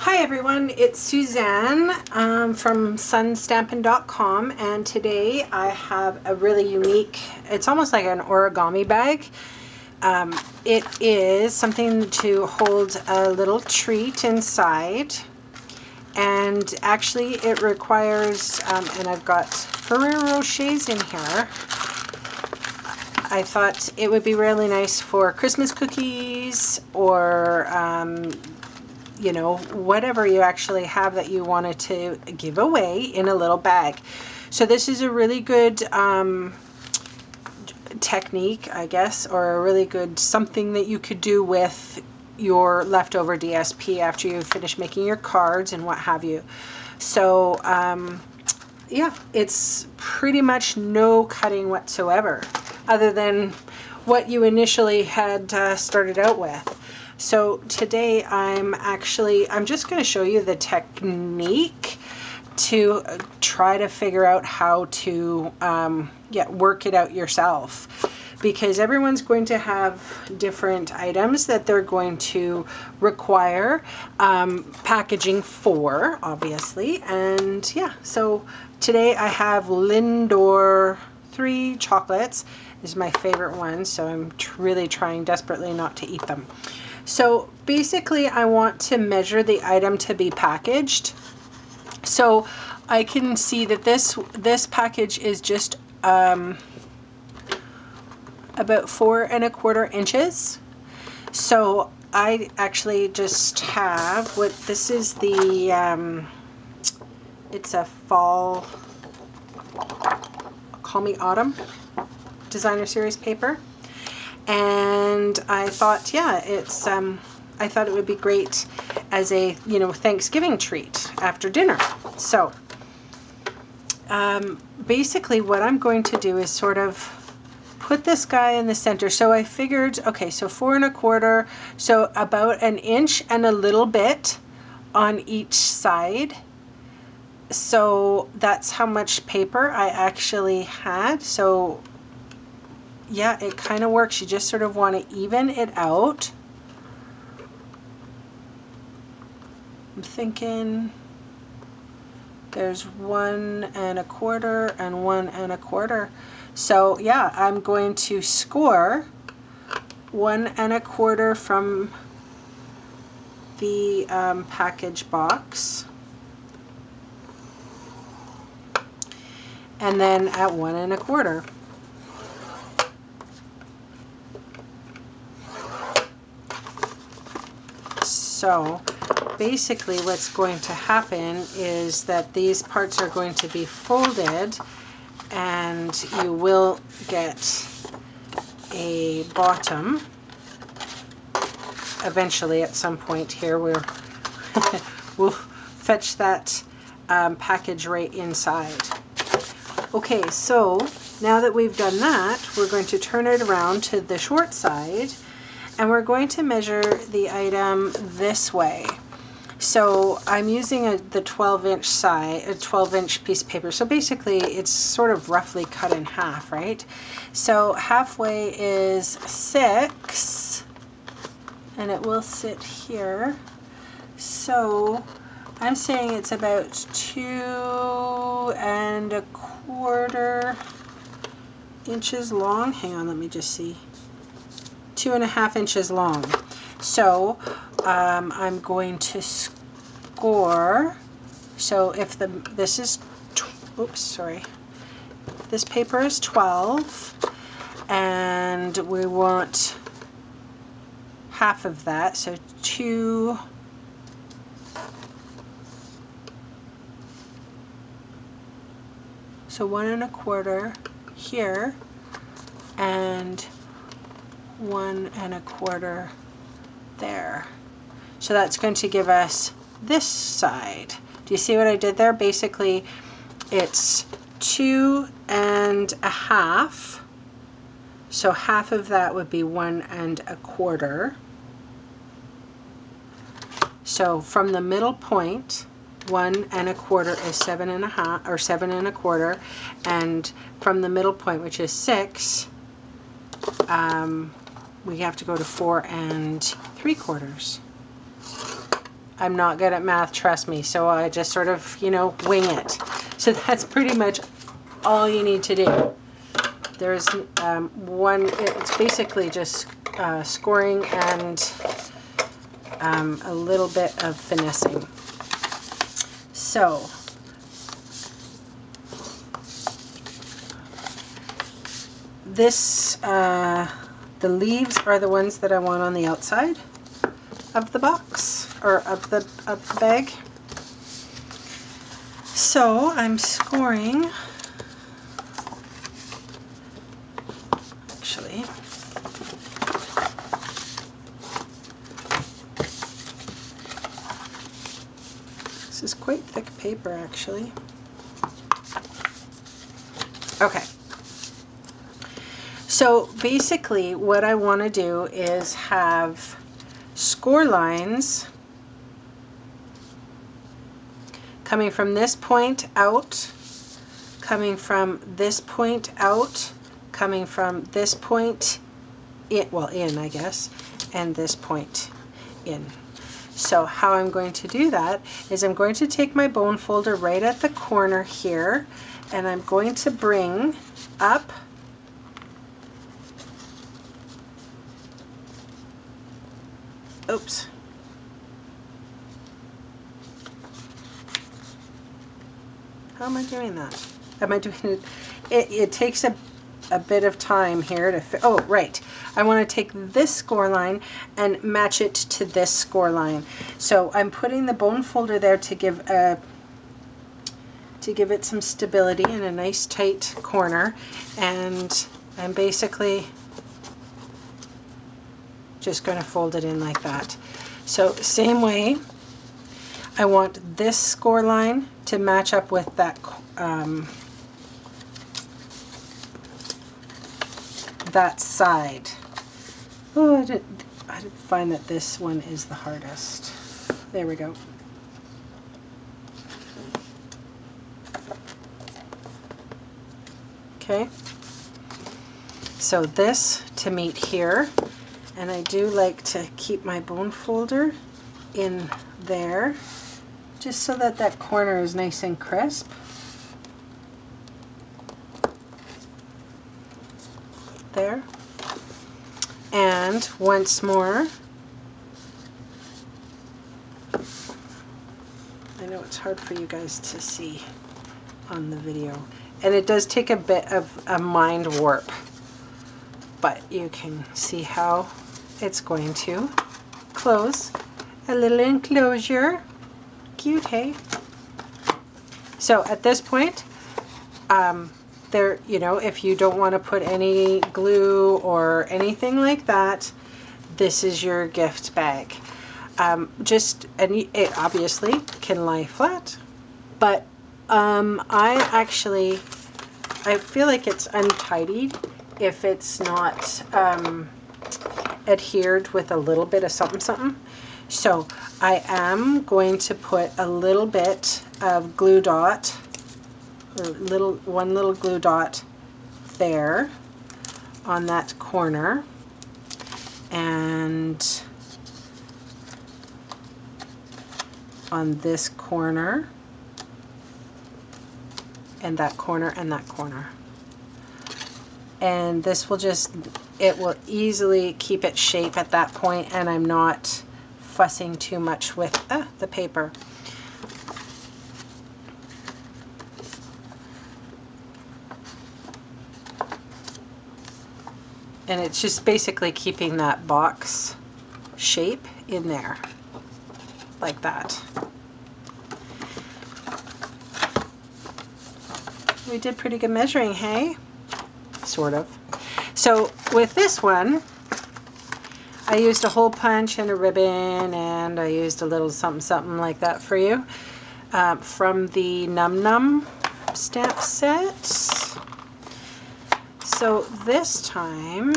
Hi everyone, it's Suzanne from SuNN.com, and today I have a really unique, it's almost like an origami bag. It is something to hold a little treat inside, and actually it requires, and I've got Ferrero Rochers in here. I thought it would be really nice for Christmas cookies or you know, whatever you actually have that you wanted to give away in a little bag. So this is a really good technique, I guess, or a really good something that you could do with your leftover DSP after you finish making your cards and what have you. So yeah, it's pretty much no cutting whatsoever, other than what you initially had started out with. So today I'm just going to show you the technique to try to figure out how to work it out yourself, because everyone's going to have different items that they're going to require packaging for, obviously. And yeah, so today I have Lindor 3 chocolates. This is my favorite one, so I'm really trying desperately not to eat them. So basically I want to measure the item to be packaged. So I can see that this package is just about 4 1/4 inches. So I actually just have what this is, the it's a fall, call me autumn designer series paper. And I thought, yeah, it's I thought it would be great as a, you know, Thanksgiving treat after dinner. So basically what I'm going to do is sort of put this guy in the center. So I figured, okay, so 4 1/4, so about 1 inch and a little bit on each side. So that's how much paper I actually had. So yeah, it kind of works. You just sort of want to even it out. I'm thinking there's 1 1/4 and 1 1/4. So yeah, I'm going to score 1 1/4 from the package box, and then at 1 1/4. So basically what's going to happen is that these parts are going to be folded, and you will get a bottom eventually at some point here where we'll fetch that package right inside. Okay, so now that we've done that, we're going to turn it around to the short side, and we're going to measure the item this way. So I'm using the 12-inch size, a 12-inch piece of paper. So basically it's sort of roughly cut in half, right? So halfway is 6, and it will sit here. So I'm saying it's about 2 1/4 inches long. Hang on, let me just see. 2 1/2 inches long. So I'm going to score. So if this is, oops, sorry. This paper is 12, and we want half of that. So 2. So 1 1/4 here, and 1 1/4 there. So that's going to give us this side. Do you see what I did there? Basically it's 2 1/2. So half of that would be 1 1/4. So from the middle point, 1 1/4 is 7 1/2 or 7 1/4, and from the middle point, which is 6, we have to go to 4 3/4. I'm not good at math, trust me. So I just sort of, you know, wing it. So that's pretty much all you need to do. There's it's basically just scoring and a little bit of finessing. So this, the leaves are the ones that I want on the outside of the box, or of the bag. So I'm scoring, actually, this is quite thick paper actually. Okay. So basically what I want to do is have score lines coming from this point out, coming from this point out, coming from this point in, well, in, I guess, and this point in. So how I'm going to do that is I'm going to take my bone folder right at the corner here, and I'm going to bring up oops. How am I doing that? Am I doing it? It takes a bit of time here to oh, right. I want to take this score line and match it to this score line. So I'm putting the bone folder there to give it some stability in a nice tight corner, and I'm basically just going to fold it in like that. So same way, I want this score line to match up with that that side. Oh, I did find that this one is the hardest. There we go. Okay. So this to meet here. And I do like to keep my bone folder in there, just so that that corner is nice and crisp. There. And once more, I know it's hard for you guys to see on the video, and it does take a bit of a mind warp, but you can see how it's going to close. A little enclosure. Cute, hey? So at this point, there, you know, if you don't want to put any glue or anything like that, this is your gift bag. And it obviously can lie flat, but I feel like it's untidy if it's not adhered with a little bit of something. So I am going to put a little bit of glue dot, or one little glue dot there on that corner, and on this corner, and that corner, and that corner. And this will just, it will easily keep its shape at that point, and I'm not fussing too much with the paper. And it's just basically keeping that box shape in there, like that. We did pretty good measuring, hey? Sort of. So with this one, I used a hole punch and a ribbon, and I used a little something like that for you from the Num Num stamp set. So this time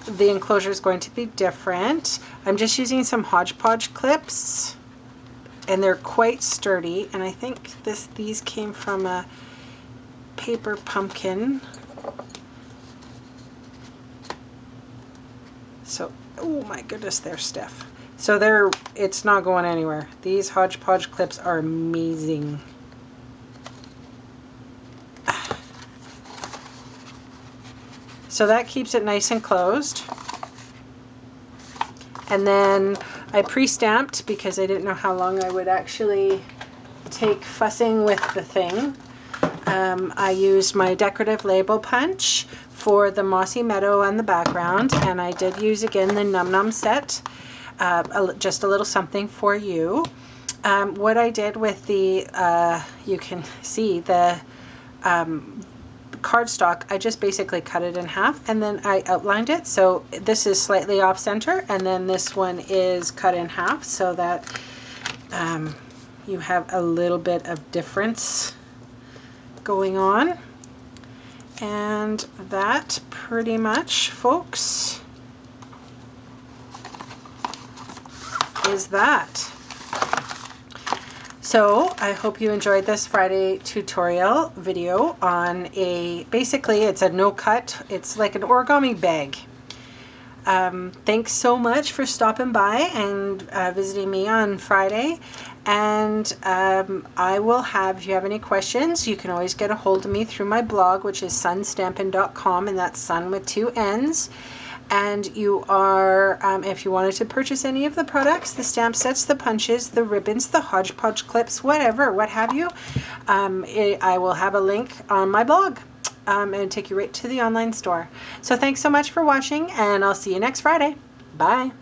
the enclosure is going to be different. I'm just using some Hodgepodge clips, and they're quite sturdy, and I think these came from a paper pumpkin. So, oh my goodness, they're stiff. So it's not going anywhere. These hodgepodge clips are amazing. So that keeps it nice and closed. And then I pre-stamped because I didn't know how long I would actually take fussing with the thing. I used my decorative label punch for the Mossy Meadow on the background, and I did use again the Num Num set, just a little something for you. What I did with the, you can see the cardstock, I just basically cut it in half and then I outlined it. So this is slightly off center, and then this one is cut in half so that you have a little bit of difference going on. And that pretty much, folks, is that. So I hope you enjoyed this Friday tutorial video on basically it's a no cut, it's like an origami bag. Thanks so much for stopping by and visiting me on Friday. And I will have, if you have any questions, you can always get a hold of me through my blog, which is sunstampin.com, and that's sun with 2 N's. And you are, if you wanted to purchase any of the products, the stamp sets, the punches, the ribbons, the hodgepodge clips, whatever, what have you, I will have a link on my blog and take you right to the online store. So thanks so much for watching, and I'll see you next Friday. Bye.